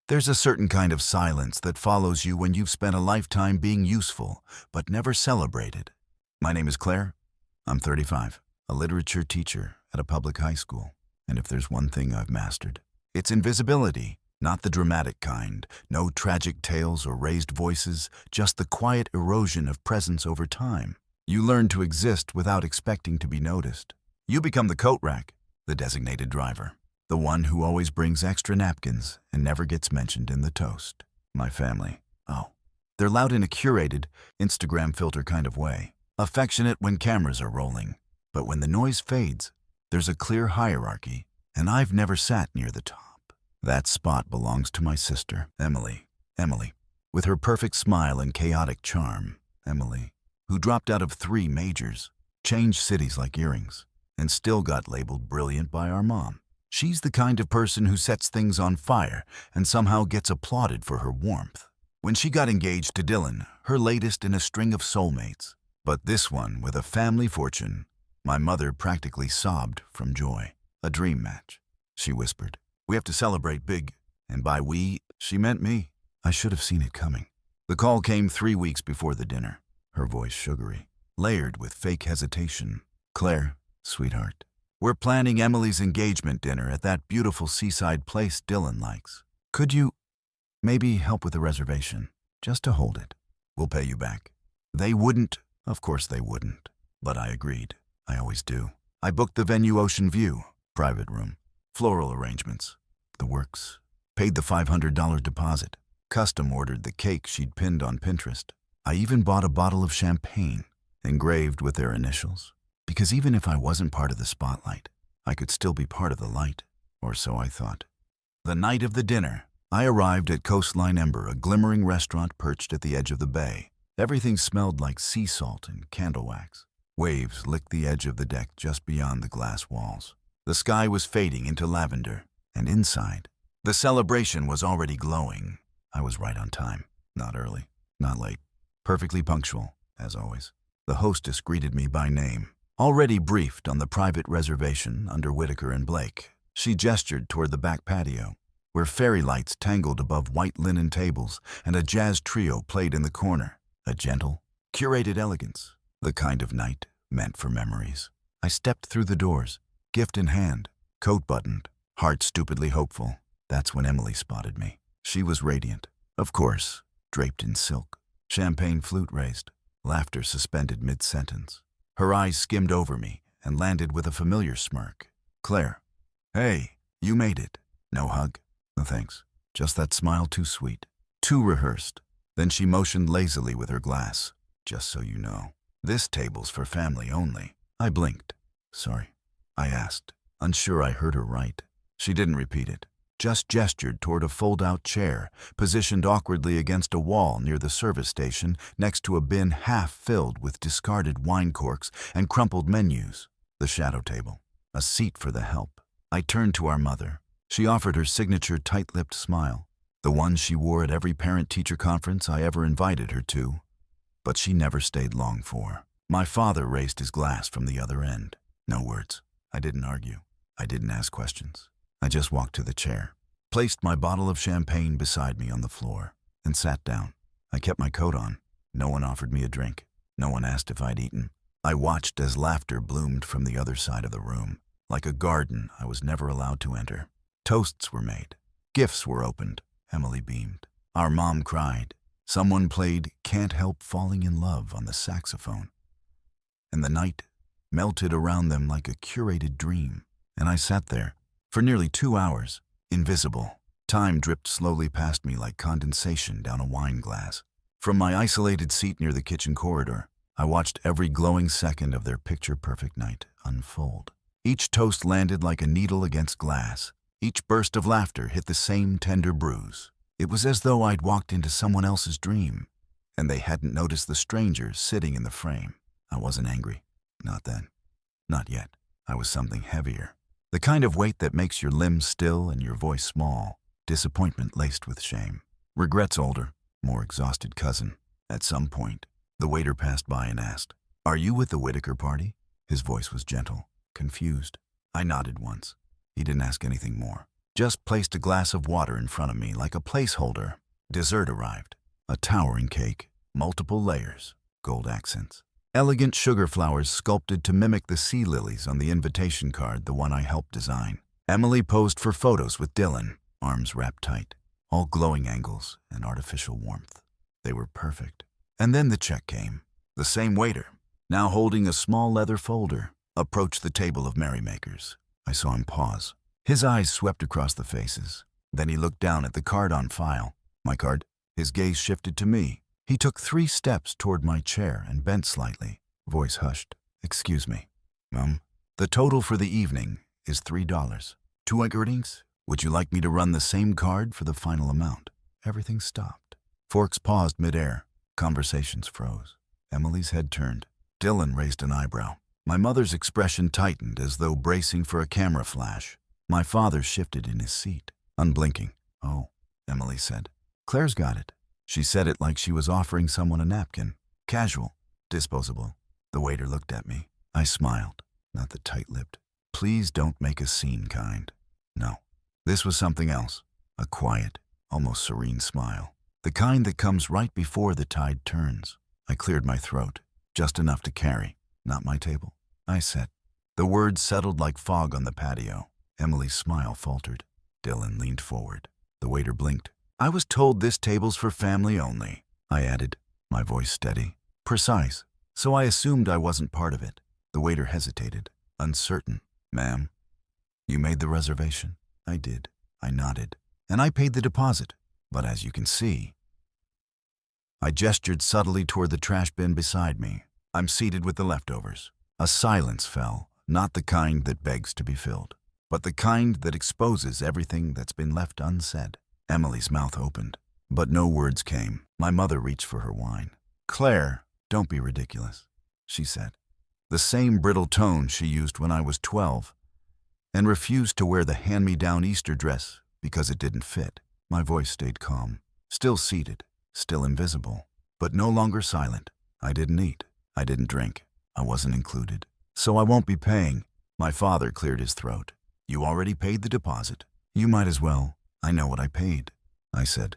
There's a certain kind of silence that follows you when you've spent a lifetime being useful, but never celebrated. My name is Claire. I'm 35, a literature teacher at a public high school. And if there's one thing I've mastered, it's invisibility. Not the dramatic kind, no tragic tales or raised voices, just the quiet erosion of presence over time. You learn to exist without expecting to be noticed. You become the coat rack, the designated driver, the one who always brings extra napkins and never gets mentioned in the toast. My family, oh, they're loud in a curated, Instagram filter kind of way. Affectionate when cameras are rolling, but when the noise fades, there's a clear hierarchy, and I've never sat near the top. That spot belongs to my sister, Emily. Emily, with her perfect smile and chaotic charm. Emily, who dropped out of 3 majors, changed cities like earrings, and still got labeled brilliant by our mom. She's the kind of person who sets things on fire and somehow gets applauded for her warmth. When she got engaged to Dylan, her latest in a string of soulmates, but this one with a family fortune, my mother practically sobbed from joy. A dream match, she whispered. We have to celebrate big, and by we, she meant me. I should have seen it coming. The call came 3 weeks before the dinner, her voice sugary, layered with fake hesitation. Claire, sweetheart, we're planning Emily's engagement dinner at that beautiful seaside place Dylan likes. Could you maybe help with the reservation, just to hold it? We'll pay you back. They wouldn't, of course they wouldn't, but I agreed. I always do. I booked the venue Ocean View, private room, floral arrangements, the works. Paid the $500 deposit. Custom ordered the cake she'd pinned on Pinterest. I even bought a bottle of champagne, engraved with their initials. Because even if I wasn't part of the spotlight, I could still be part of the light, or so I thought. The night of the dinner, I arrived at Coastline Ember, a glimmering restaurant perched at the edge of the bay. Everything smelled like sea salt and candle wax. Waves licked the edge of the deck just beyond the glass walls. The sky was fading into lavender, and inside, the celebration was already glowing. I was right on time, not early, not late, perfectly punctual, as always. The hostess greeted me by name. Already briefed on the private reservation under Whitaker and Blake, she gestured toward the back patio, where fairy lights tangled above white linen tables and a jazz trio played in the corner. A gentle, curated elegance, the kind of night meant for memories. I stepped through the doors, gift in hand, coat buttoned, heart stupidly hopeful. That's when Emily spotted me. She was radiant, of course, draped in silk, champagne flute raised, laughter suspended mid-sentence. Her eyes skimmed over me and landed with a familiar smirk. Claire, hey, you made it. No hug? No thanks. Just that smile too sweet, too rehearsed. Then she motioned lazily with her glass. Just so you know, this table's for family only. I blinked. Sorry, I asked, unsure I heard her right. She didn't repeat it, just gestured toward a fold-out chair, positioned awkwardly against a wall near the service station next to a bin half filled with discarded wine corks and crumpled menus. The shadow table, a seat for the help. I turned to our mother. She offered her signature tight-lipped smile, the one she wore at every parent-teacher conference I ever invited her to. But she never stayed long for. My father raised his glass from the other end. No words. I didn't argue. I didn't ask questions. I just walked to the chair, placed my bottle of champagne beside me on the floor, and sat down. I kept my coat on. No one offered me a drink. No one asked if I'd eaten. I watched as laughter bloomed from the other side of the room, like a garden I was never allowed to enter. Toasts were made. Gifts were opened. Emily beamed. Our mom cried. Someone played Can't Help Falling in Love on the saxophone. And the night melted around them like a curated dream. And I sat there for nearly 2 hours, invisible. Time dripped slowly past me like condensation down a wine glass. From my isolated seat near the kitchen corridor, I watched every glowing second of their picture-perfect night unfold. Each toast landed like a needle against glass. Each burst of laughter hit the same tender bruise. It was as though I'd walked into someone else's dream, and they hadn't noticed the stranger sitting in the frame. I wasn't angry. Not then. Not yet. I was something heavier. The kind of weight that makes your limbs still and your voice small. Disappointment laced with shame. Regret's older, more exhausted cousin. At some point, the waiter passed by and asked, "Are you with the Whitaker party?" His voice was gentle, confused. I nodded once. He didn't ask anything more. just placed a glass of water in front of me like a placeholder. Dessert arrived. A towering cake, multiple layers, gold accents. Elegant sugar flowers sculpted to mimic the sea lilies on the invitation card, the one I helped design. Emily posed for photos with Dylan, arms wrapped tight, all glowing angles and artificial warmth. They were perfect. And then the check came. The same waiter, now holding a small leather folder, approached the table of merrymakers. I saw him pause. His eyes swept across the faces. Then he looked down at the card on file. My card. His gaze shifted to me. He took 3 steps toward my chair and bent slightly. Voice hushed. Excuse me, Mum. The total for the evening is $3. 2 earnings? Would you like me to run the same card for the final amount? Everything stopped. Forks paused midair. Conversations froze. Emily's head turned. Dylan raised an eyebrow. My mother's expression tightened as though bracing for a camera flash. My father shifted in his seat, unblinking. Oh, Emily said. Claire's got it. She said it like she was offering someone a napkin. Casual, disposable. The waiter looked at me. I smiled, not the tight-lipped, please don't make a scene kind. No, this was something else. A quiet, almost serene smile. The kind that comes right before the tide turns. I cleared my throat, just enough to carry. Not my table, I said. The words settled like fog on the patio. Emily's smile faltered. Dylan leaned forward. The waiter blinked. I was told this table's for family only, I added, my voice steady. Precise, so I assumed I wasn't part of it. The waiter hesitated, uncertain. Ma'am, you made the reservation? I did. I nodded. And I paid the deposit. But as you can see, I gestured subtly toward the trash bin beside me. I'm seated with the leftovers. A silence fell, not the kind that begs to be filled, but the kind that exposes everything that's been left unsaid. Emily's mouth opened, but no words came. My mother reached for her wine. Claire, don't be ridiculous, she said. The same brittle tone she used when I was 12, and refused to wear the hand-me-down Easter dress because it didn't fit. My voice stayed calm, still seated, still invisible, but no longer silent. I didn't eat. I didn't drink. I wasn't included. So I won't be paying. My father cleared his throat. You already paid the deposit. You might as well. I know what I paid, I said.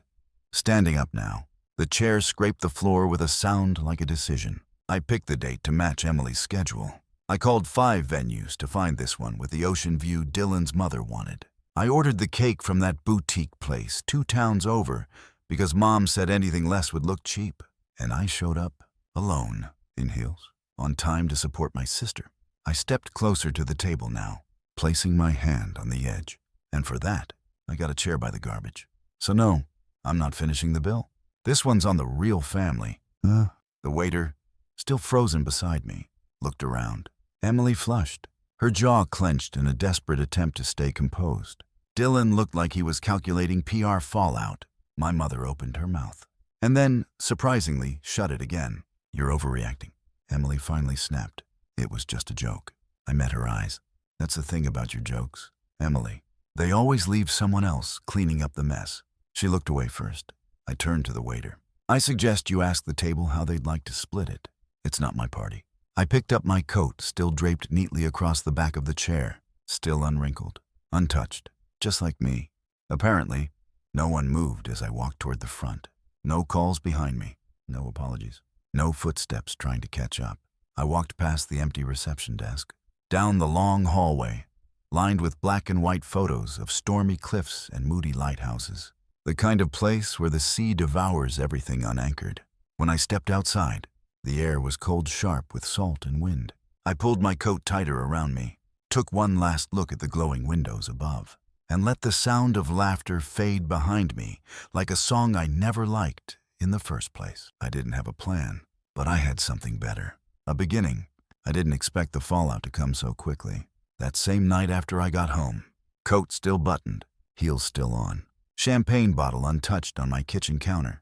Standing up now, the chair scraped the floor with a sound like a decision. I picked the date to match Emily's schedule. I called 5 venues to find this one with the ocean view Dylan's mother wanted. I ordered the cake from that boutique place 2 towns over because Mom said anything less would look cheap. And I showed up, alone, in heels, on time to support my sister. I stepped closer to the table now, placing my hand on the edge. And for that, I got a chair by the garbage. So no, I'm not finishing the bill. This one's on the real family. The waiter, still frozen beside me, looked around. Emily flushed, her jaw clenched in a desperate attempt to stay composed. Dylan looked like he was calculating PR fallout. My mother opened her mouth, and then, surprisingly, shut it again. You're overreacting. Emily finally snapped. It was just a joke. I met her eyes. That's the thing about your jokes, Emily. They always leave someone else cleaning up the mess. She looked away first. I turned to the waiter. I suggest you ask the table how they'd like to split it. It's not my party. I picked up my coat, still draped neatly across the back of the chair, still unwrinkled, untouched, just like me. Apparently, no one moved as I walked toward the front. No calls behind me, no apologies, no footsteps trying to catch up. I walked past the empty reception desk, down the long hallway, lined with black and white photos of stormy cliffs and moody lighthouses, the kind of place where the sea devours everything unanchored. When I stepped outside, the air was cold sharp with salt and wind. I pulled my coat tighter around me, took one last look at the glowing windows above, and let the sound of laughter fade behind me like a song I never liked in the first place. I didn't have a plan, but I had something better. A beginning. I didn't expect the fallout to come so quickly. That same night after I got home, coat still buttoned, heels still on, champagne bottle untouched on my kitchen counter.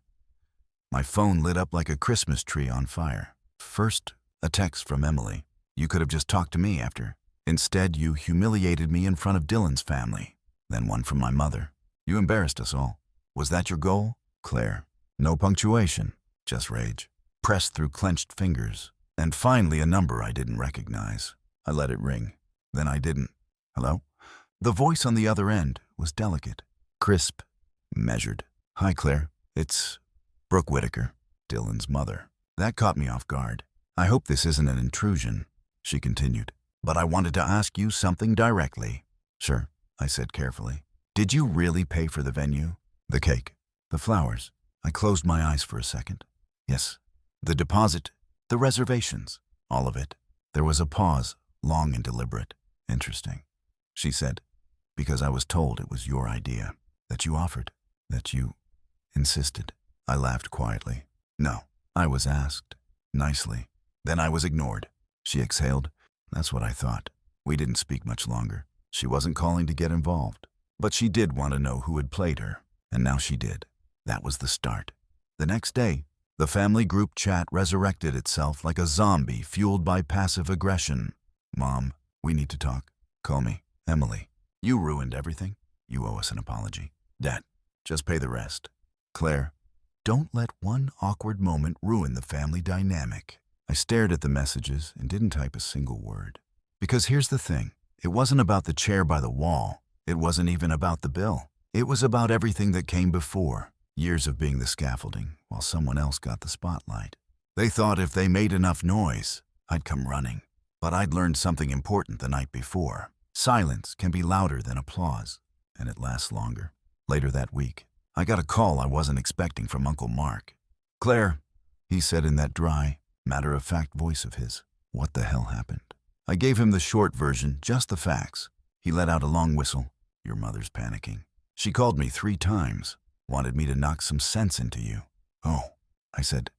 My phone lit up like a Christmas tree on fire. First, a text from Emily. You could have just talked to me after. Instead, you humiliated me in front of Dylan's family. Then one from my mother. You embarrassed us all. Was that your goal? Claire. No punctuation, just rage. Pressed through clenched fingers. And finally, a number I didn't recognize. I let it ring. Then I didn't. Hello? The voice on the other end was delicate, crisp, measured. "Hi, Claire. It's Brooke Whitaker, Dylan's mother." That caught me off guard. "I hope this isn't an intrusion," she continued, "but I wanted to ask you something directly." "Sure," I said carefully. "Did you really pay for the venue? The cake? The flowers?" I closed my eyes for a second. "Yes. The deposit, the reservations, all of it." There was a pause, long and deliberate. "Interesting," she said, "because I was told it was your idea, that you offered, that you insisted." I laughed quietly. "No, I was asked, nicely. Then I was ignored." She exhaled. "That's what I thought." We didn't speak much longer. She wasn't calling to get involved, but she did want to know who had played her, and now she did. That was the start. The next day, the family group chat resurrected itself like a zombie fueled by passive aggression. "Mom, we need to talk. Call me. Emily. You ruined everything. You owe us an apology. Dad, just pay the rest. Claire, don't let one awkward moment ruin the family dynamic." I stared at the messages and didn't type a single word. Because here's the thing. It wasn't about the chair by the wall. It wasn't even about the bill. It was about everything that came before. Years of being the scaffolding while someone else got the spotlight. They thought if they made enough noise, I'd come running. But I'd learned something important the night before. Silence can be louder than applause, and it lasts longer. Later that week, I got a call I wasn't expecting from Uncle Mark. "Claire," he said in that dry, matter-of-fact voice of his. What the hell happened? I gave him the short version, just the facts. He let out a long whistle. "Your mother's panicking. She called me 3 times. Wanted me to knock some sense into you." "Oh," I said.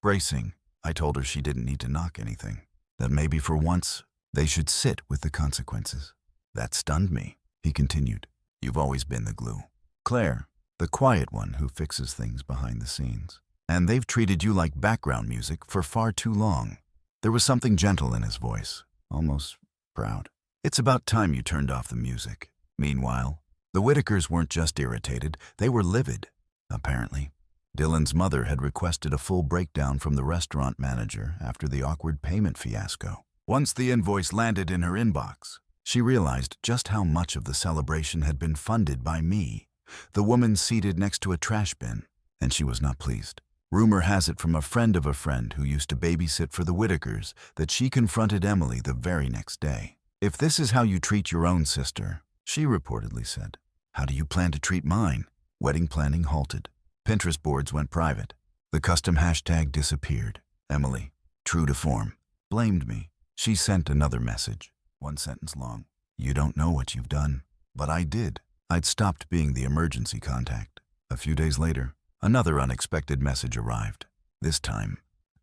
Bracing, I told her she didn't need to knock anything. That maybe for once, they should sit with the consequences. "That stunned me," he continued. "You've always been the glue. Claire, the quiet one who fixes things behind the scenes. And they've treated you like background music for far too long." There was something gentle in his voice, almost proud. "It's about time you turned off the music." Meanwhile, the Whitakers weren't just irritated, they were livid. Apparently, Dylan's mother had requested a full breakdown from the restaurant manager after the awkward payment fiasco. Once the invoice landed in her inbox, she realized just how much of the celebration had been funded by me, the woman seated next to a trash bin, and she was not pleased. Rumor has it from a friend of a friend who used to babysit for the Whitakers that she confronted Emily the very next day. "If this is how you treat your own sister," she reportedly said, "how do you plan to treat mine?" Wedding planning halted. Pinterest boards went private. The custom hashtag disappeared. Emily, true to form, blamed me. She sent another message, 1 sentence long. "You don't know what you've done." But I did. I'd stopped being the emergency contact. A few days later, another unexpected message arrived. This time,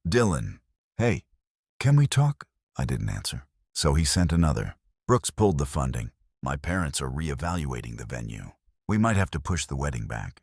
"Dylan, hey, can we talk?" I didn't answer. So he sent another. "Brooks pulled the funding. My parents are reevaluating the venue. We might have to push the wedding back.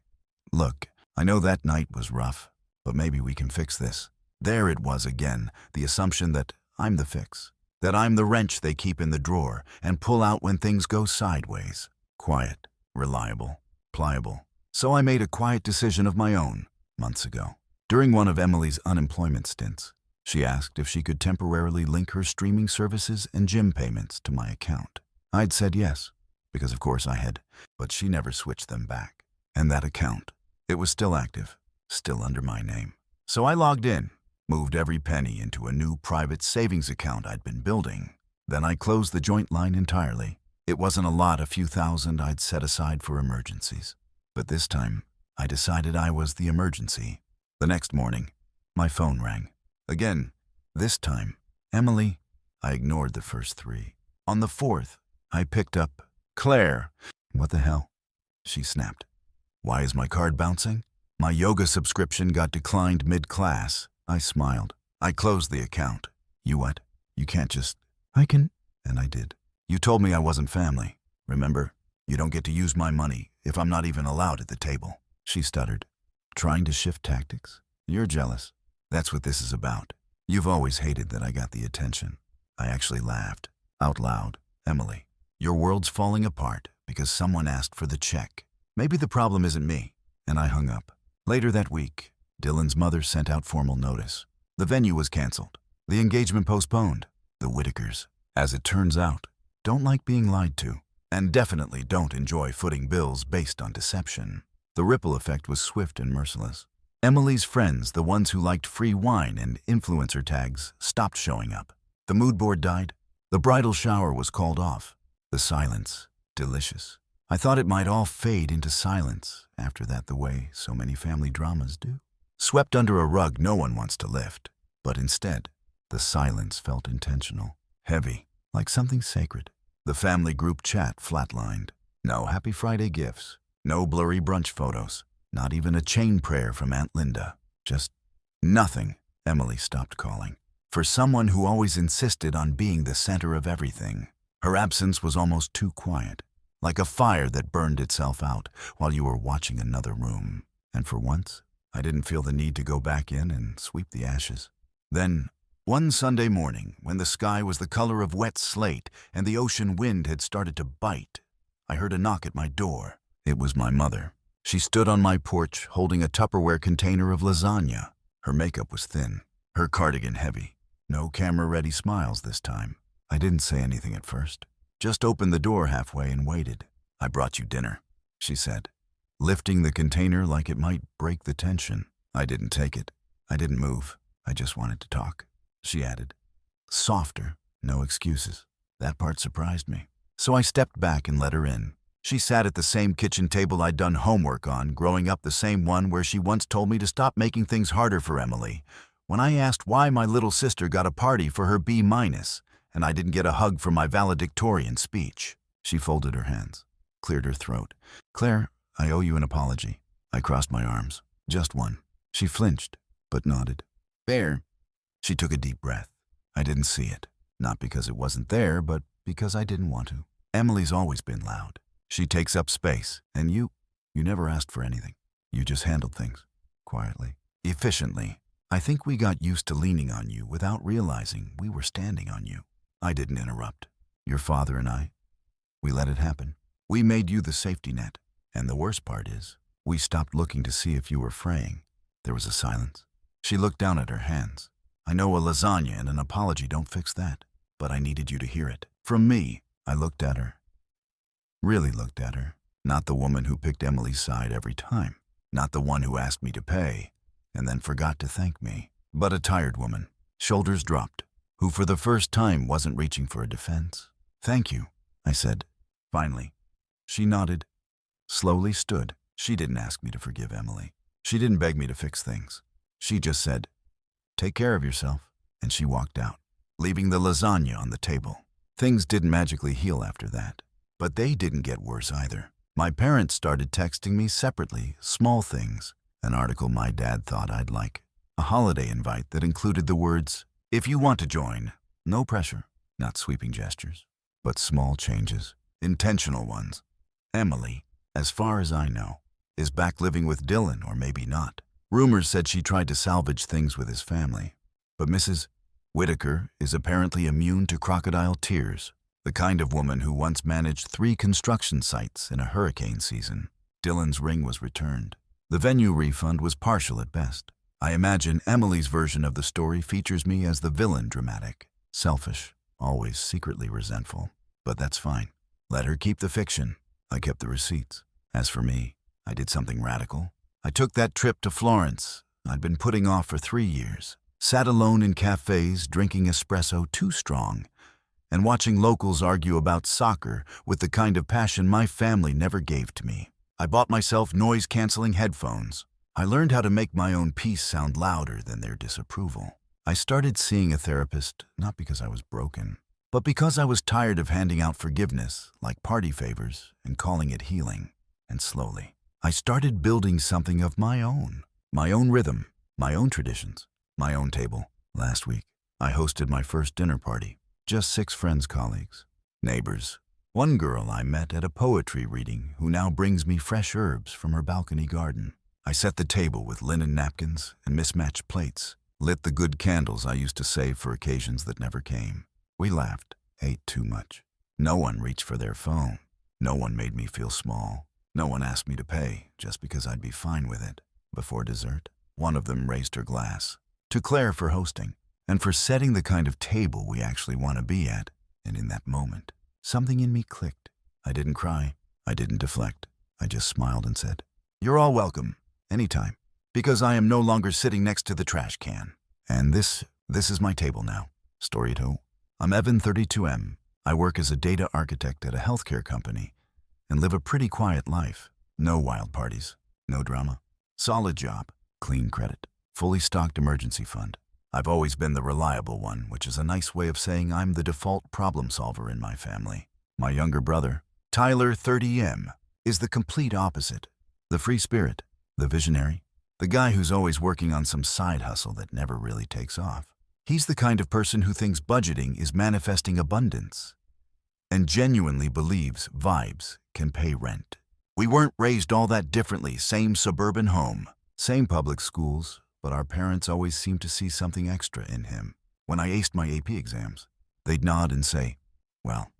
Look, I know that night was rough, but maybe we can fix this." There it was again, the assumption that I'm the fix, that I'm the wrench they keep in the drawer and pull out when things go sideways. Quiet, reliable, pliable. So I made a quiet decision of my own, months ago. During one of Emily's unemployment stints, she asked if she could temporarily link her streaming services and gym payments to my account. I'd said yes, because of course I had, but she never switched them back. And that account, it was still active, still under my name. So I logged in, moved every penny into a new private savings account I'd been building. Then I closed the joint line entirely. It wasn't a lot, a few thousand I'd set aside for emergencies. But this time, I decided I was the emergency. The next morning, my phone rang. Again, this time, "Emily." I ignored the first 3. On the 4th, I picked up, "Claire." "What the hell?" she snapped. "Why is my card bouncing?" "My yoga subscription got declined mid-class." I smiled. I closed the account. "You what? You can't just—" "I can—" And I did. "You told me I wasn't family. Remember? You don't get to use my money if I'm not even allowed at the table." She stuttered. "Trying to shift tactics? You're jealous. That's what this is about. You've always hated that I got the attention." I actually laughed, out loud. "Emily, your world's falling apart because someone asked for the check. Maybe the problem isn't me." And I hung up. Later that week, Dylan's mother sent out formal notice. The venue was canceled. The engagement postponed. The Whitakers, as it turns out, don't like being lied to. And definitely don't enjoy footing bills based on deception. The ripple effect was swift and merciless. Emily's friends, the ones who liked free wine and influencer tags, stopped showing up. The mood board died. The bridal shower was called off. The silence, delicious. I thought it might all fade into silence after that, the way so many family dramas do. Swept under a rug no one wants to lift. But instead, the silence felt intentional, heavy, like something sacred. The family group chat flatlined. No Happy Friday gifts. No blurry brunch photos. Not even a chain prayer from Aunt Linda. Just nothing. Emily stopped calling. For someone who always insisted on being the center of everything, her absence was almost too quiet, like a fire that burned itself out while you were watching another room. And for once, I didn't feel the need to go back in and sweep the ashes. Then, one Sunday morning, when the sky was the color of wet slate and the ocean wind had started to bite, I heard a knock at my door. It was my mother. She stood on my porch holding a Tupperware container of lasagna. Her makeup was thin, her cardigan heavy. No camera-ready smiles this time. I didn't say anything at first. Just opened the door halfway and waited. "I brought you dinner," she said, lifting the container like it might break the tension. I didn't take it. I didn't move. I just wanted to talk, she added. Softer, no excuses. That part surprised me. So I stepped back and let her in. She sat at the same kitchen table I'd done homework on, growing up, the same one where she once told me to stop making things harder for Emily. When I asked why my little sister got a party for her B- and I didn't get a hug for my valedictorian speech, she folded her hands, cleared her throat. "Claire, I owe you an apology." I crossed my arms. "Just one." She flinched, but nodded. "There." She took a deep breath. I didn't see it. Not because it wasn't there, but because I didn't want to. Emily's always been loud. She takes up space, and you never asked for anything. You just handled things. Quietly. Efficiently. I think we got used to leaning on you without realizing we were standing on you. I didn't interrupt. Your father and I, we let it happen. We made you the safety net. And the worst part is, we stopped looking to see if you were fraying. There was a silence. She looked down at her hands. I know a lasagna and an apology don't fix that, but I needed you to hear it. From me. I looked at her. Really looked at her. Not the woman who picked Emily's side every time. Not the one who asked me to pay and then forgot to thank me. But a tired woman, shoulders dropped, who for the first time wasn't reaching for a defense. "Thank you," I said, finally. She nodded, slowly stood. She didn't ask me to forgive Emily. She didn't beg me to fix things. She just said, "Take care of yourself," and she walked out, leaving the lasagna on the table. Things didn't magically heal after that, but they didn't get worse either. My parents started texting me separately, small things, an article my dad thought I'd like, a holiday invite that included the words, "If you want to join." No pressure, not sweeping gestures, but small changes, intentional ones. Emily, as far as I know, is back living with Dylan, or maybe not. Rumors said she tried to salvage things with his family. But Mrs. Whitaker is apparently immune to crocodile tears, the kind of woman who once managed 3 construction sites in a hurricane season. Dylan's ring was returned. The venue refund was partial at best. I imagine Emily's version of the story features me as the villain, dramatic, selfish, always secretly resentful. But that's fine. Let her keep the fiction. I kept the receipts. As for me, I did something radical. I took that trip to Florence I'd been putting off for 3 years. Sat alone in cafes, drinking espresso too strong, and watching locals argue about soccer with the kind of passion my family never gave to me. I bought myself noise-canceling headphones. I learned how to make my own peace sound louder than their disapproval. I started seeing a therapist, not because I was broken, but because I was tired of handing out forgiveness like party favors and calling it healing. And slowly, I started building something of my own rhythm, my own traditions, my own table. Last week, I hosted my first dinner party. Just 6 friends, colleagues, neighbors. One girl I met at a poetry reading who now brings me fresh herbs from her balcony garden. I set the table with linen napkins and mismatched plates, lit the good candles I used to save for occasions that never came. We laughed, ate too much. No one reached for their phone. No one made me feel small. No one asked me to pay just because I'd be fine with it. Before dessert, one of them raised her glass. To Claire for hosting, and for setting the kind of table we actually want to be at. And in that moment, something in me clicked. I didn't cry. I didn't deflect. I just smiled and said, "You're all welcome, anytime, because I am no longer sitting next to the trash can. And this is my table now." Story 2. I'm Evan, 32M. I work as a data architect at a healthcare company and live a pretty quiet life. No wild parties, no drama. Solid job, clean credit, fully stocked emergency fund. I've always been the reliable one, which is a nice way of saying I'm the default problem solver in my family. My younger brother, Tyler, 30M, is the complete opposite. The free spirit, the visionary, the guy who's always working on some side hustle that never really takes off. He's the kind of person who thinks budgeting is manifesting abundance and genuinely believes vibes can pay rent. We weren't raised all that differently, same suburban home, same public schools, but our parents always seemed to see something extra in him. When I aced my AP exams, they'd nod and say, "Well,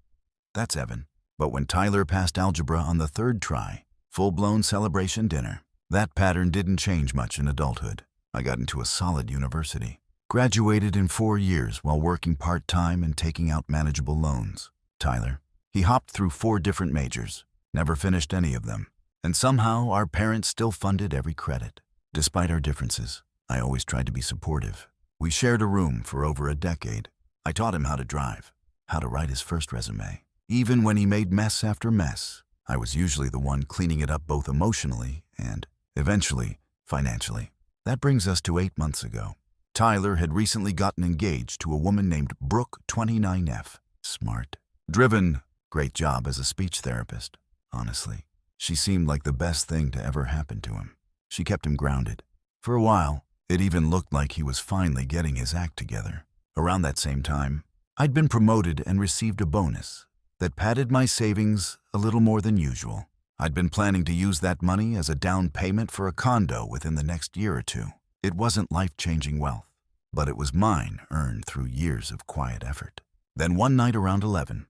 that's Evan." But when Tyler passed algebra on the third try, full-blown celebration dinner, that pattern didn't change much in adulthood. I got into a solid university, graduated in 4 years while working part-time and taking out manageable loans. Tyler, he hopped through 4 different majors, never finished any of them, and somehow our parents still funded every credit. Despite our differences, I always tried to be supportive. We shared a room for over a decade. I taught him how to drive, how to write his first resume. Even when he made mess after mess, I was usually the one cleaning it up both emotionally and, eventually, financially. That brings us to 8 months ago. Tyler had recently gotten engaged to a woman named Brooke, 29F. Smart. Driven. Great job as a speech therapist. Honestly, she seemed like the best thing to ever happen to him. She kept him grounded. For a while, it even looked like he was finally getting his act together. Around that same time, I'd been promoted and received a bonus that padded my savings a little more than usual. I'd been planning to use that money as a down payment for a condo within the next year or 2. It wasn't life-changing wealth, but it was mine earned through years of quiet effort. Then one night around 11,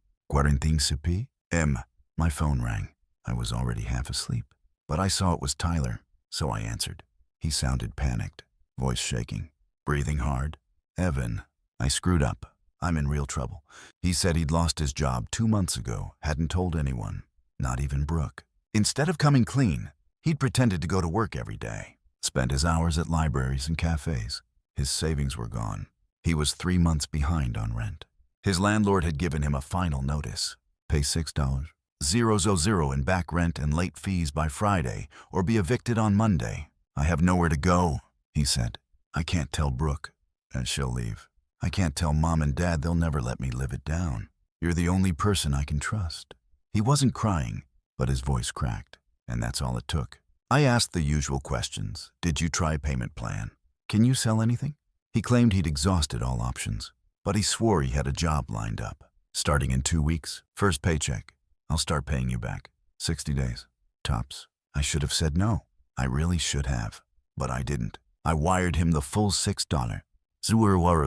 my phone rang. I was already half asleep, but I saw it was Tyler, so I answered. He sounded panicked, voice shaking, breathing hard. "Evan, I screwed up. I'm in real trouble." He said he'd lost his job 2 months ago, hadn't told anyone, not even Brooke. Instead of coming clean, he'd pretended to go to work every day, spent his hours at libraries and cafes. His savings were gone. He was 3 months behind on rent. His landlord had given him a final notice. Pay $6,000 in back rent and late fees by Friday, or be evicted on Monday. "I have nowhere to go," he said. "I can't tell Brooke, and she'll leave. I can't tell Mom and Dad, they'll never let me live it down. You're the only person I can trust." He wasn't crying, but his voice cracked, and that's all it took. I asked the usual questions. Did you try a payment plan? Can you sell anything? He claimed he'd exhausted all options, but he swore he had a job lined up. "Starting in 2 weeks, first paycheck. I'll start paying you back. 60 days. Tops." I should have said no. I really should have, but I didn't. I wired him the full $6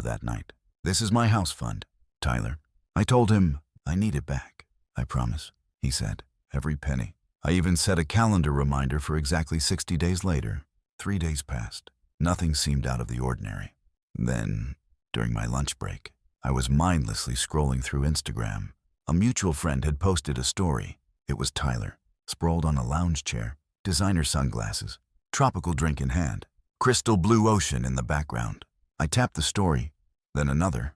that night. "This is my house fund, Tyler." I told him I need it back. "I promise," he said. "Every penny." I even set a calendar reminder for exactly 60 days later. 3 days passed. Nothing seemed out of the ordinary. Then, during my lunch break, I was mindlessly scrolling through Instagram. A mutual friend had posted a story. It was Tyler, sprawled on a lounge chair, designer sunglasses, tropical drink in hand, crystal blue ocean in the background. I tapped the story, then another.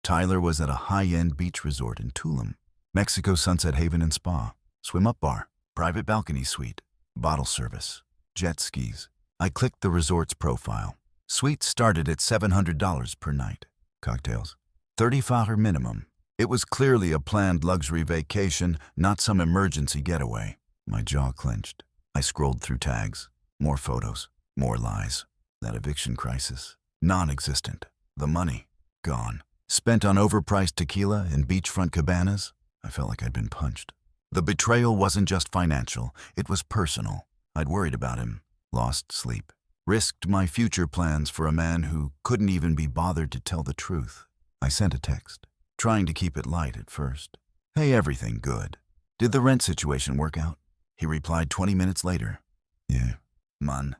Tyler was at a high-end beach resort in Tulum, Mexico Sunset Haven and Spa, swim-up bar, private balcony suite, bottle service, jet skis. I clicked the resort's profile. Suites started at $700 per night. Cocktails, $35 minimum. It was clearly a planned luxury vacation, not some emergency getaway. My jaw clenched. I scrolled through tags. More photos, more lies. That eviction crisis, non-existent. The money, gone. Spent on overpriced tequila and beachfront cabanas. I felt like I'd been punched. The betrayal wasn't just financial, it was personal. I'd worried about him, lost sleep, risked my future plans for a man who couldn't even be bothered to tell the truth. I sent a text, trying to keep it light at first. "Hey, everything good. Did the rent situation work out?" He replied 20 minutes later. "Yeah, man,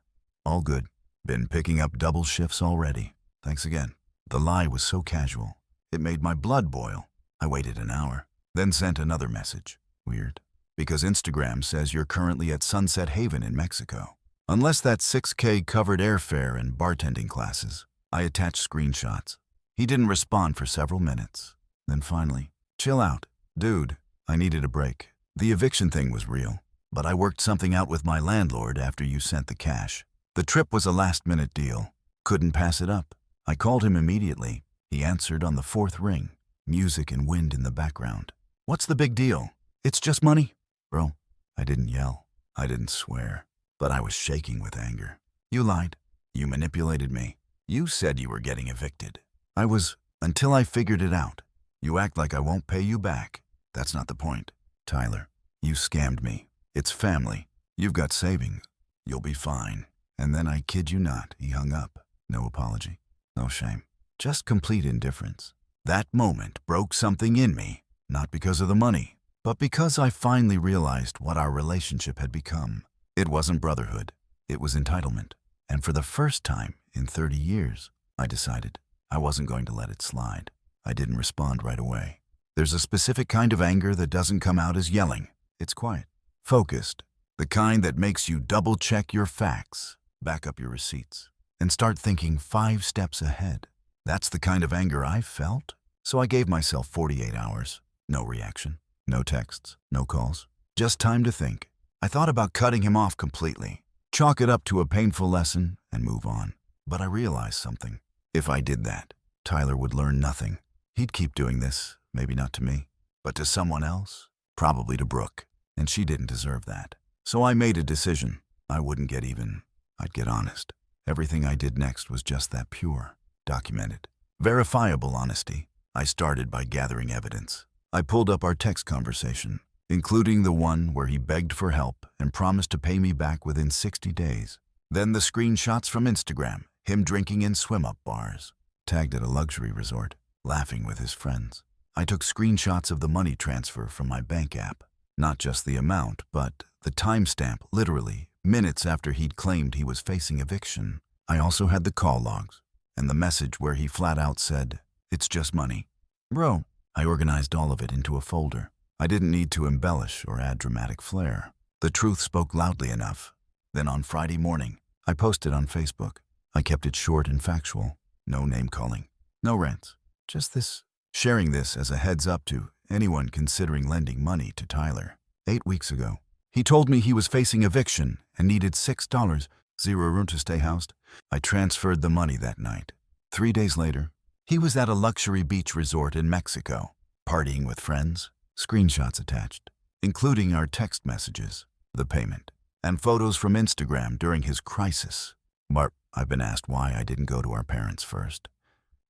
all good. Been picking up double shifts already. Thanks again." The lie was so casual, it made my blood boil. I waited an hour, Then sent another message. Weird. Because Instagram says you're currently at Sunset Haven in Mexico. Unless that's $6K covered airfare and bartending classes. I attached screenshots. He didn't respond for several minutes. Then finally, chill out. Dude, I needed a break. The eviction thing was real, but I worked something out with my landlord after you sent the cash. The trip was a last-minute deal. Couldn't pass it up. I called him immediately. He answered on the fourth ring. Music and wind in the background. What's the big deal? It's just money. Bro, I didn't yell. I didn't swear. But I was shaking with anger. You lied. You manipulated me. You said you were getting evicted. I was, until I figured it out. You act like I won't pay you back. That's not the point. Tyler, you scammed me. It's family. You've got savings. You'll be fine. And then I kid you not, he hung up. No apology. No shame. Just complete indifference. That moment broke something in me, not because of the money, but because I finally realized what our relationship had become. It wasn't brotherhood. It was entitlement. And for the first time in 30 years, I decided I wasn't going to let it slide. I didn't respond right away. There's a specific kind of anger that doesn't come out as yelling. It's quiet, focused, the kind that makes you double-check your facts, back up your receipts, and start thinking 5 steps ahead. That's the kind of anger I felt. So I gave myself 48 hours. No reaction, no texts, no calls, just time to think. I thought about cutting him off completely, chalk it up to a painful lesson, and move on. But I realized something. If I did that, Tyler would learn nothing. He'd keep doing this, maybe not to me, but to someone else, probably to Brooke, and she didn't deserve that. So I made a decision. I wouldn't get even. I'd get honest. Everything I did next was just that pure, documented, verifiable honesty. I started by gathering evidence. I pulled up our text conversation, including the one where he begged for help and promised to pay me back within 60 days. Then the screenshots from Instagram, him drinking in swim-up bars, tagged at a luxury resort, laughing with his friends. I took screenshots of the money transfer from my bank app, not just the amount, but the timestamp, literally, minutes after he'd claimed he was facing eviction. I also had the call logs and the message where he flat out said, "It's just money." Bro, I organized all of it into a folder. I didn't need to embellish or add dramatic flair. The truth spoke loudly enough. Then on Friday morning, I posted on Facebook. I kept it short and factual. No name-calling. No rants. Just this. Sharing this as a heads-up to anyone considering lending money to Tyler. 8 weeks ago, he told me he was facing eviction and needed $6, 0 room to stay housed. I transferred the money that night. 3 days later, he was at a luxury beach resort in Mexico, partying with friends, screenshots attached, including our text messages, the payment, and photos from Instagram during his crisis. But I've been asked why I didn't go to our parents first.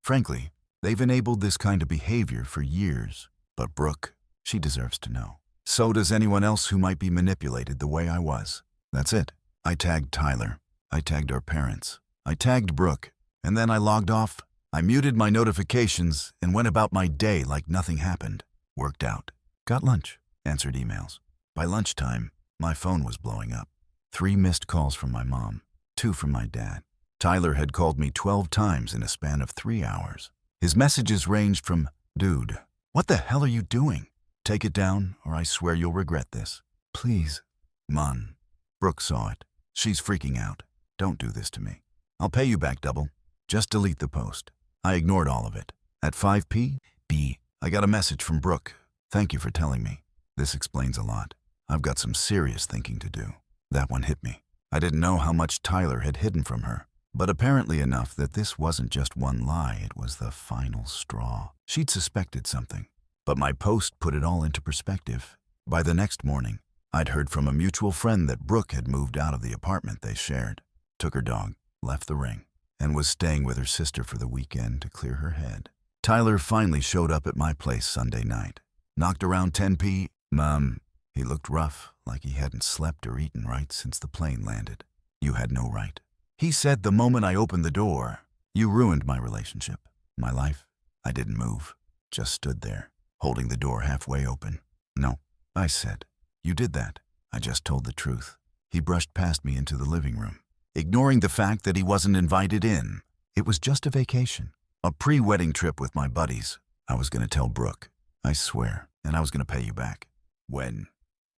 Frankly, they've enabled this kind of behavior for years, but Brooke, she deserves to know. So does anyone else who might be manipulated the way I was. That's it. I tagged Tyler. I tagged our parents. I tagged Brooke, and then I logged off. I muted my notifications and went about my day like nothing happened. Worked out. Got lunch. Answered emails. By lunchtime, my phone was blowing up. 3 missed calls from my mom, 2 from my dad. Tyler had called me 12 times in a span of 3 hours. His messages ranged from, "Dude, what the hell are you doing? Take it down or I swear you'll regret this. Please." Mon. Brooke saw it. She's freaking out. "Don't do this to me. I'll pay you back double. Just delete the post." I ignored all of it. At 5 p.m., I got a message from Brooke. "Thank you for telling me. This explains a lot. I've got some serious thinking to do." That one hit me. I didn't know how much Tyler had hidden from her, but apparently enough that this wasn't just one lie, it was the final straw. She'd suspected something, but my post put it all into perspective. By the next morning, I'd heard from a mutual friend that Brooke had moved out of the apartment they shared, took her dog, left the ring, and was staying with her sister for the weekend to clear her head. Tyler finally showed up at my place Sunday night. Knocked around 10 p.m. He looked rough, like he hadn't slept or eaten right since the plane landed. "You had no right," he said the moment I opened the door. "You ruined my relationship, my life." I didn't move, just stood there, holding the door halfway open. "No," I said. "You did that. I just told the truth." He brushed past me into the living room, ignoring the fact that he wasn't invited in. It was just a vacation, a pre-wedding trip with my buddies. I was going to tell Brooke, I swear, and I was going to pay you back. When?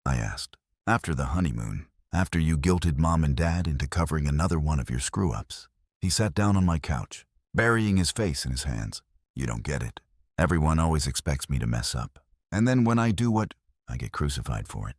I asked. After the honeymoon. After you guilted Mom and Dad into covering another one of your screw-ups. He sat down on my couch, burying his face in his hands. You don't get it. Everyone always expects me to mess up. And then when I do what, I get crucified for it.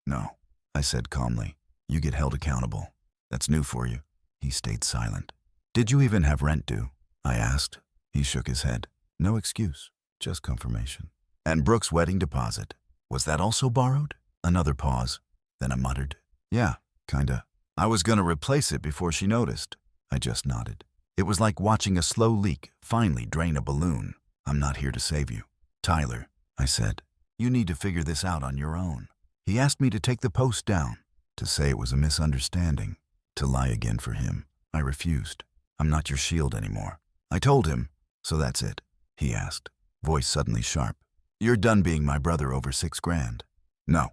No, I said calmly. You get held accountable. That's new for you. He stayed silent. Did you even have rent due? I asked. He shook his head. No excuse, just confirmation. And Brooke's wedding deposit. Was that also borrowed? Another pause. Then I muttered. Yeah, kinda. I was gonna replace it before she noticed. I just nodded. It was like watching a slow leak finally drain a balloon. I'm not here to save you. Tyler, I said, you need to figure this out on your own. He asked me to take the post down, to say it was a misunderstanding, to lie again for him. I refused. I'm not your shield anymore. I told him, so that's it, he asked, voice suddenly sharp. You're done being my brother over $6,000. No,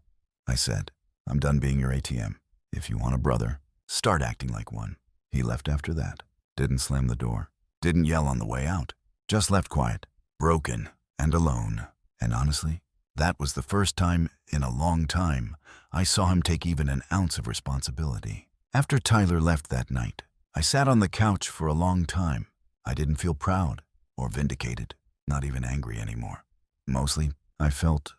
I said. I'm done being your ATM. If you want a brother, start acting like one. He left after that. Didn't slam the door. Didn't yell on the way out. Just left quiet, broken, and alone. And honestly, that was the first time in a long time I saw him take even an ounce of responsibility. After Tyler left that night, I sat on the couch for a long time. I didn't feel proud or vindicated, not even angry anymore. Mostly, I felt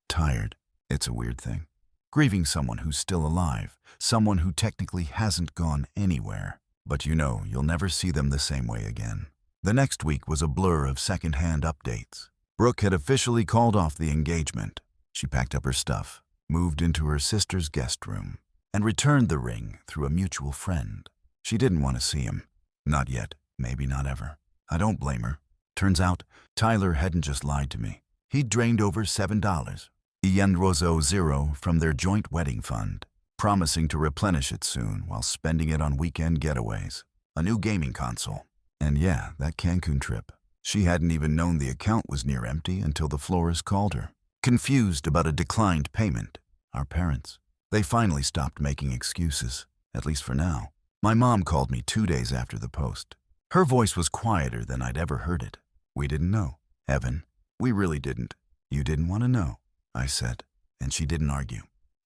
tired. It's a weird thing. Grieving someone who's still alive, someone who technically hasn't gone anywhere, but you know you'll never see them the same way again. The next week was a blur of second-hand updates. Brooke had officially called off the engagement. She packed up her stuff, moved into her sister's guest room, and returned the ring through a mutual friend. She didn't want to see him. Not yet, maybe not ever. I don't blame her. Turns out, Tyler hadn't just lied to me. He'd drained over $7. $0 from their joint wedding fund, promising to replenish it soon while spending it on weekend getaways, a new gaming console, and yeah, that Cancun trip. She hadn't even known the account was near empty until the florist called her, confused about a declined payment. Our parents. They finally stopped making excuses, at least for now. My mom called me 2 days after the post. Her voice was quieter than I'd ever heard it. We didn't know, Evan. We really didn't. You didn't want to know, I said, and she didn't argue.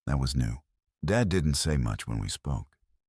That was new. Dad didn't say much when we spoke.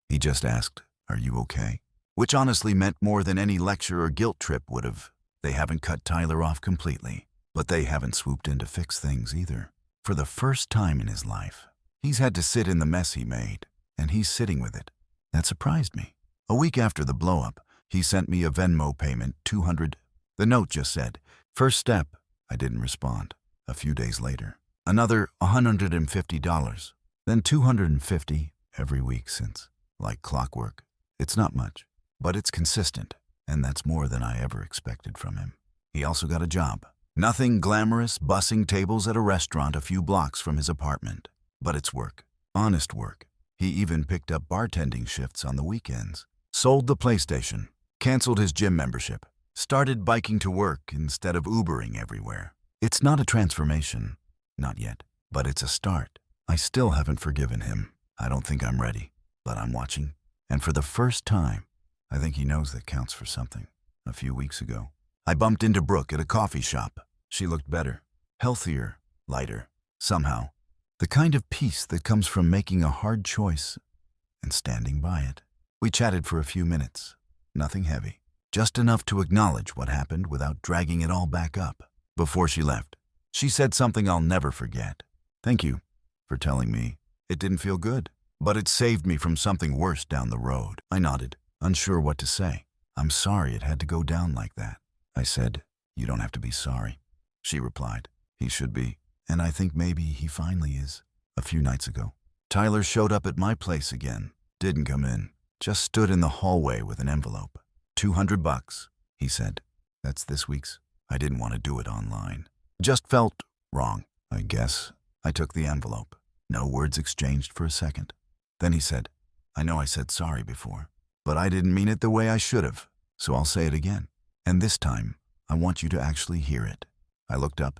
He just asked, "Are you okay?" Which honestly meant more than any lecture or guilt trip would have. They haven't cut Tyler off completely, but they haven't swooped in to fix things either. For the first time in his life, he's had to sit in the mess he made, and he's sitting with it. That surprised me. A week after the blow-up, he sent me a Venmo payment, $200. The note just said, "First step." I didn't respond. A few days later, another $150, then $250 every week since. Like clockwork. It's not much, but it's consistent, and that's more than I ever expected from him. He also got a job. Nothing glamorous, bussing tables at a restaurant a few blocks from his apartment. But it's work. Honest work. He even picked up bartending shifts on the weekends. Sold the PlayStation. Canceled his gym membership. Started biking to work instead of Ubering everywhere. It's not a transformation. Not yet. But it's a start. I still haven't forgiven him. I don't think I'm ready. But I'm watching. And for the first time, I think he knows that counts for something. A few weeks ago, I bumped into Brooke at a coffee shop. She looked better. Healthier. Lighter. Somehow. The kind of peace that comes from making a hard choice and standing by it. We chatted for a few minutes. Nothing heavy. Just enough to acknowledge what happened without dragging it all back up. Before she left, she said something I'll never forget. "Thank you for telling me. It didn't feel good, but it saved me from something worse down the road." I nodded, unsure what to say. "I'm sorry it had to go down like that." I said, "You don't have to be sorry." She replied, "He should be, and I think maybe he finally is." A few nights ago, Tyler showed up at my place again. Didn't come in, just stood in the hallway with an envelope. $200, he said. "That's this week's." I didn't want to do it online. Just felt wrong, I guess. I took the envelope. No words exchanged for a second. Then he said, "I know I said sorry before, but I didn't mean it the way I should have, so I'll say it again. And this time, I want you to actually hear it." I looked up.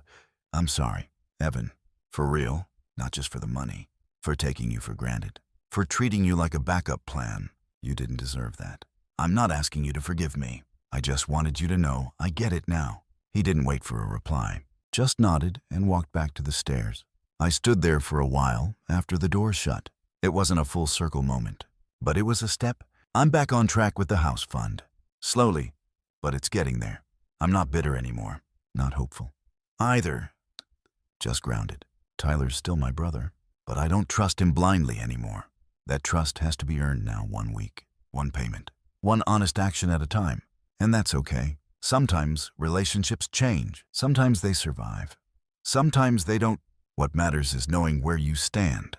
"I'm sorry, Evan. For real, not just for the money. For taking you for granted. For treating you like a backup plan. You didn't deserve that. I'm not asking you to forgive me. I just wanted you to know I get it now." He didn't wait for a reply. just nodded and walked back to the stairs. I stood there for a while after the door shut. It wasn't a full circle moment, but it was a step. I'm back on track with the house fund. Slowly, but it's getting there. I'm not bitter anymore, not hopeful either, just grounded. Tyler's still my brother, but I don't trust him blindly anymore. That trust has to be earned now, 1 week, 1 payment, 1 honest action at a time. And that's okay. Sometimes relationships change. Sometimes they survive. Sometimes they don't. What matters is knowing where you stand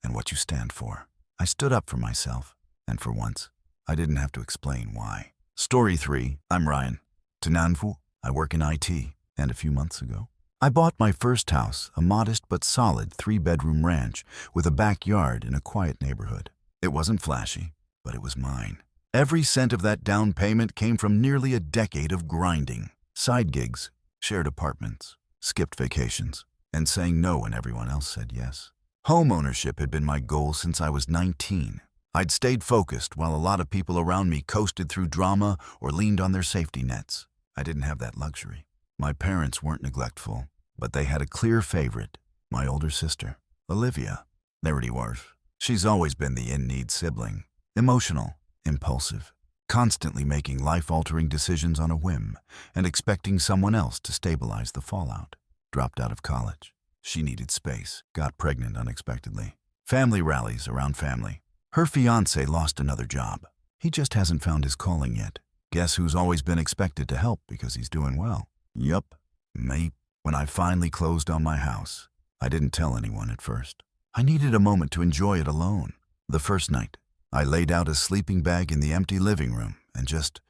and what you stand for. I stood up for myself, and for once, I didn't have to explain why. Story 3, I'm Ryan. Tinanfu, I work in IT, and a few months ago, I bought my first house, a modest but solid 3-bedroom ranch with a backyard in a quiet neighborhood. It wasn't flashy, but it was mine. Every cent of that down payment came from nearly a decade of grinding, side gigs, shared apartments, skipped vacations, and saying no when everyone else said yes. Home ownership had been my goal since I was 19. I'd stayed focused while a lot of people around me coasted through drama or leaned on their safety nets. I didn't have that luxury. My parents weren't neglectful, but they had a clear favorite, my older sister, Olivia. Narrative. She's always been the in-need sibling, emotional, impulsive, constantly making life-altering decisions on a whim and expecting someone else to stabilize the fallout. Dropped out of college. She needed space, got pregnant unexpectedly. Family rallies around family. Her fiancé lost another job. He just hasn't found his calling yet. Guess who's always been expected to help because he's doing well? Yup, me. When I finally closed on my house, I didn't tell anyone at first. I needed a moment to enjoy it alone. The first night, I laid out a sleeping bag in the empty living room and just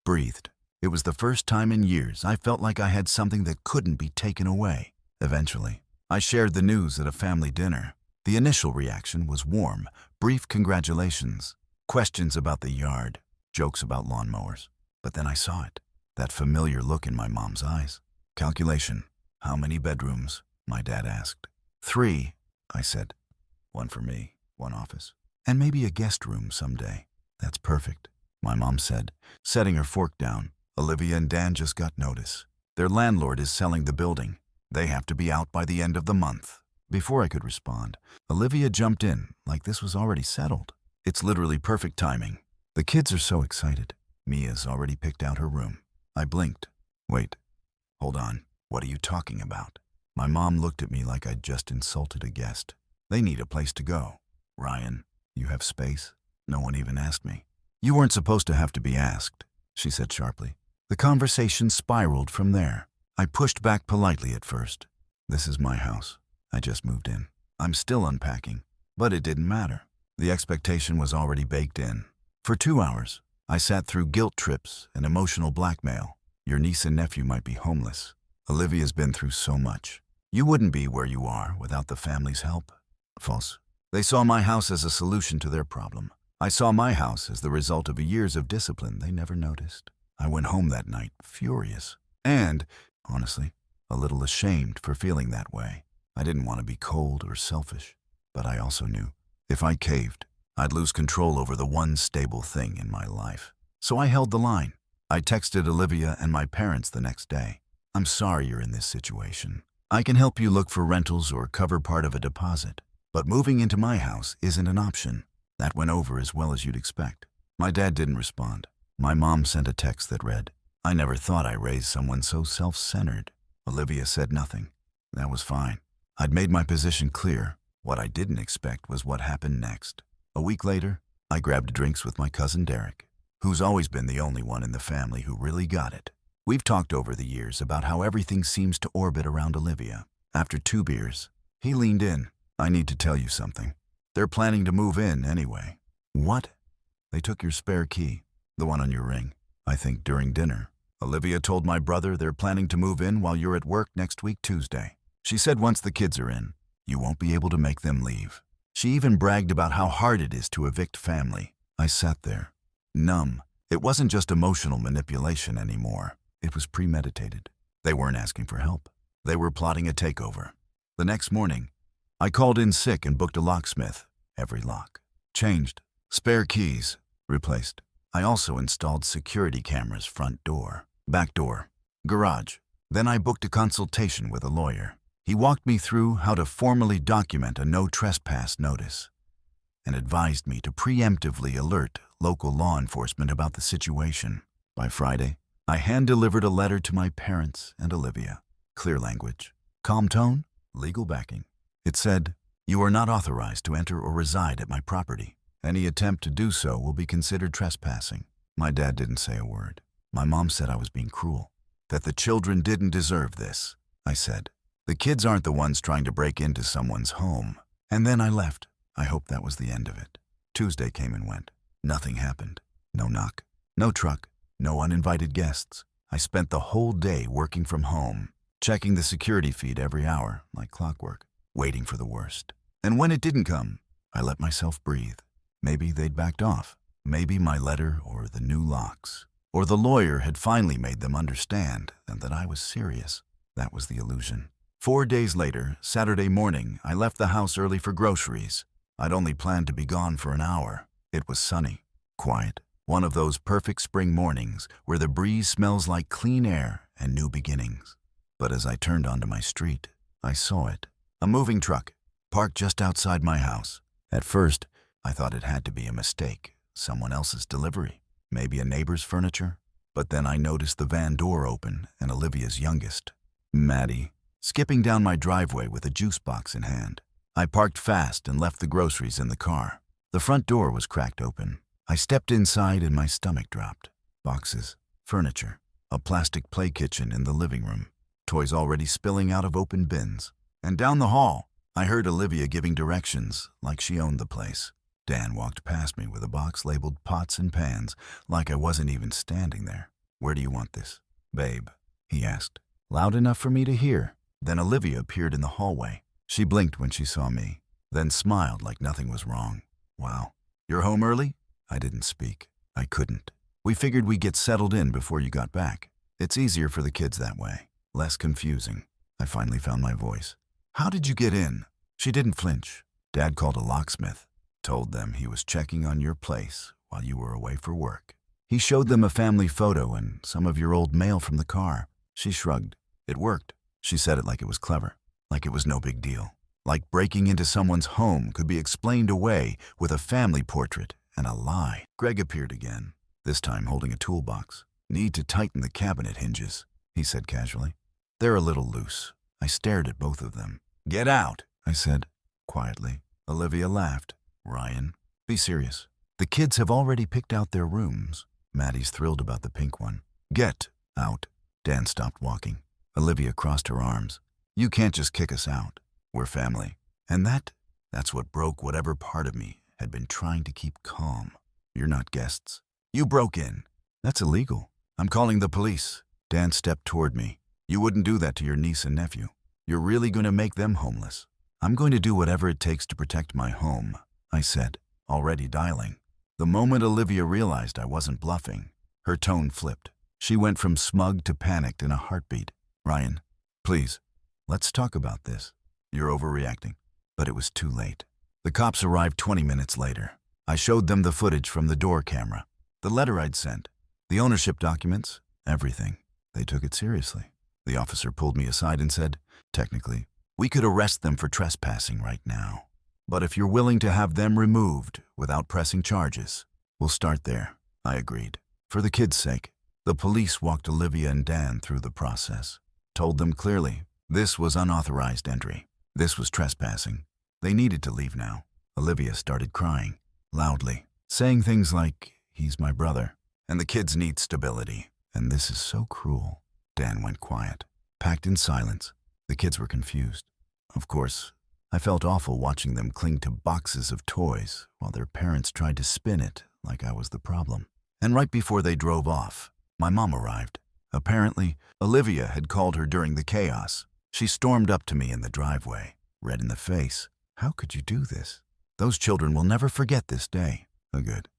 breathed. It was the first time in years I felt like I had something that couldn't be taken away. Eventually, I shared the news at a family dinner. The initial reaction was warm, brief congratulations, questions about the yard, jokes about lawnmowers. But then I saw it, that familiar look in my mom's eyes. Calculation. How many bedrooms? My dad asked. 3, I said. 1 for me, 1 office, and maybe a guest room someday. That's perfect, my mom said, setting her fork down. Olivia and Dan just got notice. Their landlord is selling the building. They have to be out by the end of the month. Before I could respond, Olivia jumped in like this was already settled. It's literally perfect timing. The kids are so excited. Mia's already picked out her room. I blinked. Wait, hold on. What are you talking about? My mom looked at me like I'd just insulted a guest. They need a place to go. Ryan, you have space? No one even asked me. You weren't supposed to have to be asked, she said sharply. The conversation spiraled from there. I pushed back politely at first. This is my house. I just moved in. I'm still unpacking, but it didn't matter. The expectation was already baked in. For 2 hours, I sat through guilt trips and emotional blackmail. Your niece and nephew might be homeless. Olivia's been through so much. You wouldn't be where you are without the family's help. False. They saw my house as a solution to their problem. I saw my house as the result of years of discipline they never noticed. I went home that night furious and, honestly, a little ashamed for feeling that way. I didn't want to be cold or selfish, but I also knew if I caved, I'd lose control over the one stable thing in my life. So I held the line. I texted Olivia and my parents the next day. I'm sorry you're in this situation. I can help you look for rentals or cover part of a deposit, but moving into my house isn't an option. That went over as well as you'd expect. My dad didn't respond. My mom sent a text that read, I never thought I raised someone so self-centered. Olivia said nothing. That was fine. I'd made my position clear. What I didn't expect was what happened next. A week later, I grabbed drinks with my cousin Derek, who's always been the only one in the family who really got it. We've talked over the years about how everything seems to orbit around Olivia. After 2 beers, he leaned in. I need to tell you something. They're planning to move in anyway. What? They took your spare key, the one on your ring, I think during dinner. Olivia told my brother they're planning to move in while you're at work next week Tuesday. She said once the kids are in, you won't be able to make them leave. She even bragged about how hard it is to evict family. I sat there, numb. It wasn't just emotional manipulation anymore. It was premeditated. They weren't asking for help. They were plotting a takeover. The next morning, I called in sick and booked a locksmith. Every lock. Changed. Spare keys. Replaced. I also installed security cameras front door, back door, garage. Then I booked a consultation with a lawyer. He walked me through how to formally document a no trespass notice and advised me to preemptively alert local law enforcement about the situation. By Friday, I hand-delivered a letter to my parents and Olivia. Clear language, calm tone, legal backing. It said, "You are not authorized to enter or reside at my property. Any attempt to do so will be considered trespassing." My dad didn't say a word. My mom said I was being cruel, that the children didn't deserve this. I said, "The kids aren't the ones trying to break into someone's home." And then I left. I hoped that was the end of it. Tuesday came and went. Nothing happened. No knock, no truck, no uninvited guests. I spent the whole day working from home, checking the security feed every hour, like clockwork, waiting for the worst. And when it didn't come, I let myself breathe. Maybe they'd backed off. Maybe my letter or the new locks. Or the lawyer had finally made them understand and that I was serious. That was the illusion. 4 days later, Saturday morning, I left the house early for groceries. I'd only planned to be gone for an hour. It was sunny, quiet, one of those perfect spring mornings where the breeze smells like clean air and new beginnings. But as I turned onto my street, I saw it. A moving truck, parked just outside my house. At first, I thought it had to be a mistake, someone else's delivery, maybe a neighbor's furniture. But then I noticed the van door open and Olivia's youngest, Maddie, skipping down my driveway with a juice box in hand. I parked fast and left the groceries in the car. The front door was cracked open. I stepped inside and my stomach dropped. Boxes, furniture, a plastic play kitchen in the living room, toys already spilling out of open bins. And down the hall, I heard Olivia giving directions like she owned the place. Dan walked past me with a box labeled pots and pans, like I wasn't even standing there. "Where do you want this, babe?" he asked, loud enough for me to hear. Then Olivia appeared in the hallway. She blinked when she saw me, then smiled like nothing was wrong. "Wow, you're home early?" I didn't speak. I couldn't. "We figured we'd get settled in before you got back. It's easier for the kids that way. Less confusing." I finally found my voice. "How did you get in?" She didn't flinch. "Dad called a locksmith. Told them he was checking on your place while you were away for work. He showed them a family photo and some of your old mail from the car." She shrugged. "It worked." She said it like it was clever, like it was no big deal. Like breaking into someone's home could be explained away with a family portrait and a lie. Greg appeared again, this time holding a toolbox. "Need to tighten the cabinet hinges," he said casually. "They're a little loose." I stared at both of them. "Get out," I said, quietly. Olivia laughed. "Ryan, be serious. The kids have already picked out their rooms." Maddie's thrilled about the pink one. "Get out." Dan stopped walking. Olivia crossed her arms. "You can't just kick us out. We're family." And that's what broke whatever part of me had been trying to keep calm. "You're not guests. You broke in." "That's illegal. I'm calling the police." Dan stepped toward me. "You wouldn't do that to your niece and nephew. You're really going to make them homeless." "I'm going to do whatever it takes to protect my home," I said, already dialing. The moment Olivia realized I wasn't bluffing, her tone flipped. She went from smug to panicked in a heartbeat. "Ryan, please, let's talk about this. You're overreacting." But it was too late. The cops arrived 20 minutes later. I showed them the footage from the door camera, the letter I'd sent, the ownership documents, everything. They took it seriously. The officer pulled me aside and said, "Technically, we could arrest them for trespassing right now. But if you're willing to have them removed without pressing charges, we'll start there." I agreed. For the kids' sake, the police walked Olivia and Dan through the process, told them clearly this was unauthorized entry. This was trespassing. They needed to leave now. Olivia started crying, loudly, saying things like, "He's my brother, and the kids need stability, and this is so cruel." Dan went quiet, packed in silence. The kids were confused. Of course, I felt awful watching them cling to boxes of toys while their parents tried to spin it like I was the problem. And right before they drove off, my mom arrived. Apparently, Olivia had called her during the chaos. She stormed up to me in the driveway, red in the face. "How could you do this? Those children will never forget this day." "Oh, good,"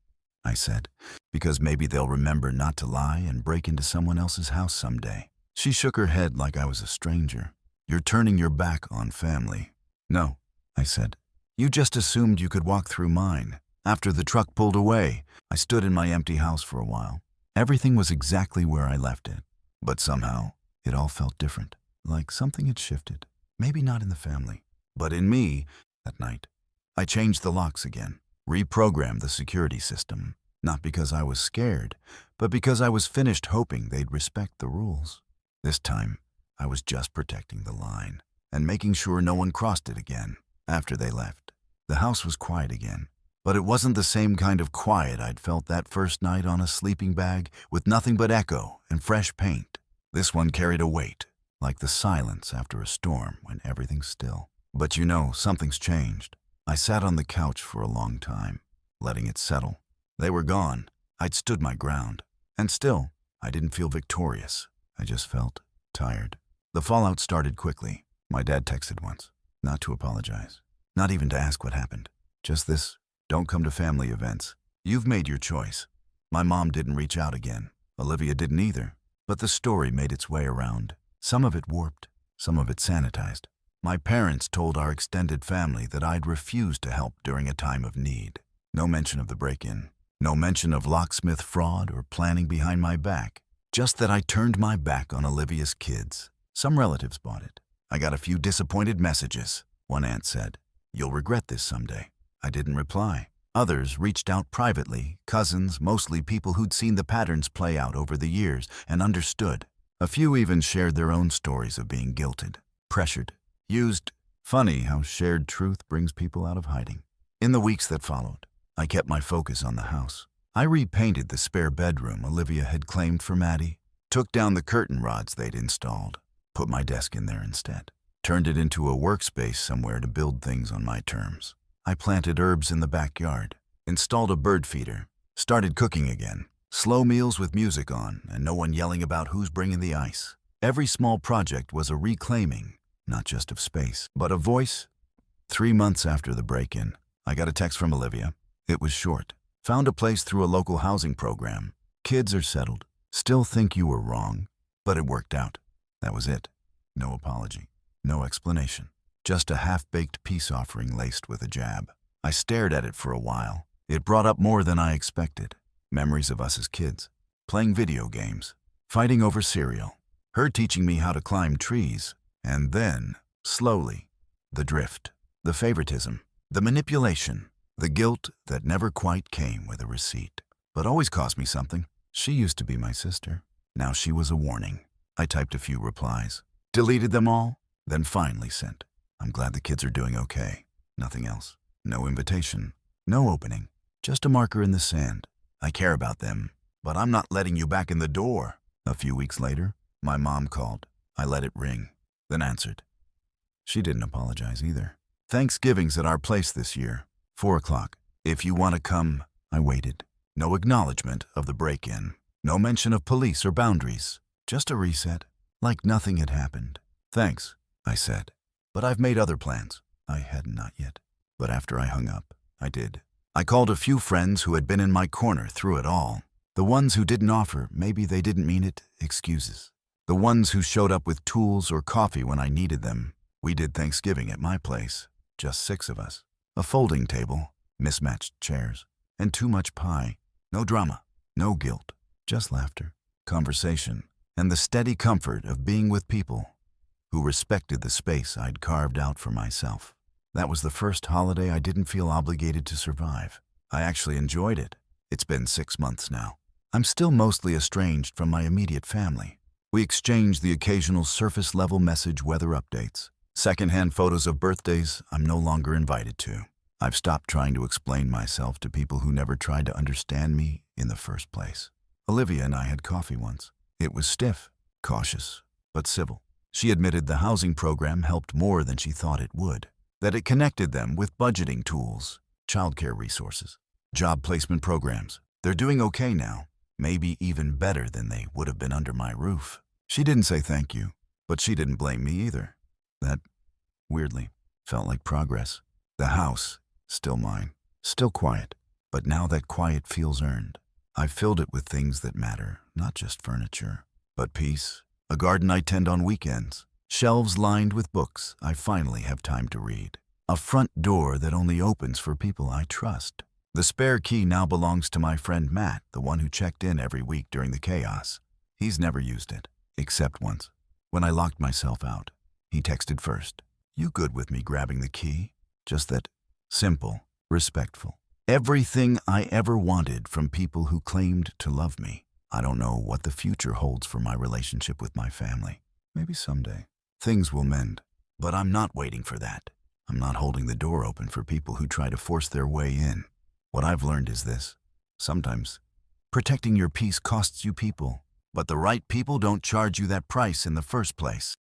I said, "because maybe they'll remember not to lie and break into someone else's house someday." She shook her head like I was a stranger. "You're turning your back on family." "No," I said. "You just assumed you could walk through mine. After the truck pulled away, I stood in my empty house for a while. Everything was exactly where I left it. But somehow, It all felt different, like something had shifted. Maybe not in the family, but in me. That night, I changed the locks again, reprogrammed the security system, not because I was scared, but because I was finished hoping they'd respect the rules. This time, I was just protecting the line and making sure no one crossed it again. After they left, the house was quiet again, but it wasn't the same kind of quiet I'd felt that first night on a sleeping bag with nothing but echo and fresh paint. This one carried a weight, like the silence after a storm when everything's still. But you know, something's changed. I sat on the couch for a long time, letting it settle. They were gone. I'd stood my ground. And still, I didn't feel victorious. I just felt tired. The fallout started quickly. My dad texted once, not to apologize, not even to ask what happened. Just this, don't come to family events. You've made your choice. My mom didn't reach out again. Olivia didn't either. But the story made its way around. Some of it warped, some of it sanitized. My parents told our extended family that I'd refused to help during a time of need. No mention of the break-in. No mention of locksmith fraud or planning behind my back. Just that I turned my back on Olivia's kids. Some relatives bought it. I got a few disappointed messages. One aunt said, "You'll regret this someday." I didn't reply. Others reached out privately, cousins, mostly people who'd seen the patterns play out over the years and understood. A few even shared their own stories of being guilted, pressured, used. Funny how shared truth brings people out of hiding. In the weeks that followed, I kept my focus on the house. I repainted the spare bedroom Olivia had claimed for Maddie, took down the curtain rods they'd installed, put my desk in there instead, turned it into a workspace somewhere to build things on my terms. I planted herbs in the backyard, installed a bird feeder, started cooking again, slow meals with music on and no one yelling about who's bringing the ice. Every small project was a reclaiming, not just of space, but of voice. 3 months after the break-in, I got a text from Olivia. It was short. Found a place through a local housing program. Kids are settled. Still think you were wrong, but it worked out. That was it. No apology. No explanation. Just a half-baked peace offering laced with a jab. I stared at it for a while. It brought up more than I expected. Memories of us as kids. Playing video games. Fighting over cereal. Her teaching me how to climb trees. And then, slowly, the drift. The favoritism. The manipulation. The guilt that never quite came with a receipt, but always cost me something. She used to be my sister. Now she was a warning. I typed a few replies, deleted them all, then finally sent. I'm glad the kids are doing okay. Nothing else. No invitation. No opening. Just a marker in the sand. I care about them, but I'm not letting you back in the door. A few weeks later, my mom called. I let it ring, then answered. She didn't apologize either. Thanksgiving's at our place this year. 4 o'clock. If you want to come. I waited. No acknowledgement of the break-in. No mention of police or boundaries. Just a reset, like nothing had happened. Thanks, I said. But I've made other plans. I had not yet. But after I hung up, I did. I called a few friends who had been in my corner through it all. The ones who didn't offer, maybe they didn't mean it, excuses. The ones who showed up with tools or coffee when I needed them. We did Thanksgiving at my place. Just 6 of us. A folding table, mismatched chairs, and too much pie. No drama, no guilt, just laughter, conversation, and the steady comfort of being with people who respected the space I'd carved out for myself. That was the first holiday I didn't feel obligated to survive. I actually enjoyed it. It's been 6 months now. I'm still mostly estranged from my immediate family. We exchange the occasional surface-level message weather updates. Secondhand photos of birthdays I'm no longer invited to. I've stopped trying to explain myself to people who never tried to understand me in the first place. Olivia and I had coffee once. It was stiff, cautious, but civil. She admitted the housing program helped more than she thought it would, that it connected them with budgeting tools, childcare resources, job placement programs. They're doing okay now, maybe even better than they would have been under my roof. She didn't say thank you, but she didn't blame me either. That, weirdly, felt like progress. The house, still mine, still quiet, but now that quiet feels earned. I've filled it with things that matter, not just furniture, but peace, a garden I tend on weekends, shelves lined with books I finally have time to read, a front door that only opens for people I trust. The spare key now belongs to my friend Matt, the one who checked in every week during the chaos. He's never used it, except once. When I locked myself out, he texted first. You good with me grabbing the key? Just that simple, respectful. Everything I ever wanted from people who claimed to love me. I don't know what the future holds for my relationship with my family. Maybe someday things will mend, but I'm not waiting for that. I'm not holding the door open for people who try to force their way in. What I've learned is this. Sometimes protecting your peace costs you people, but the right people don't charge you that price in the first place.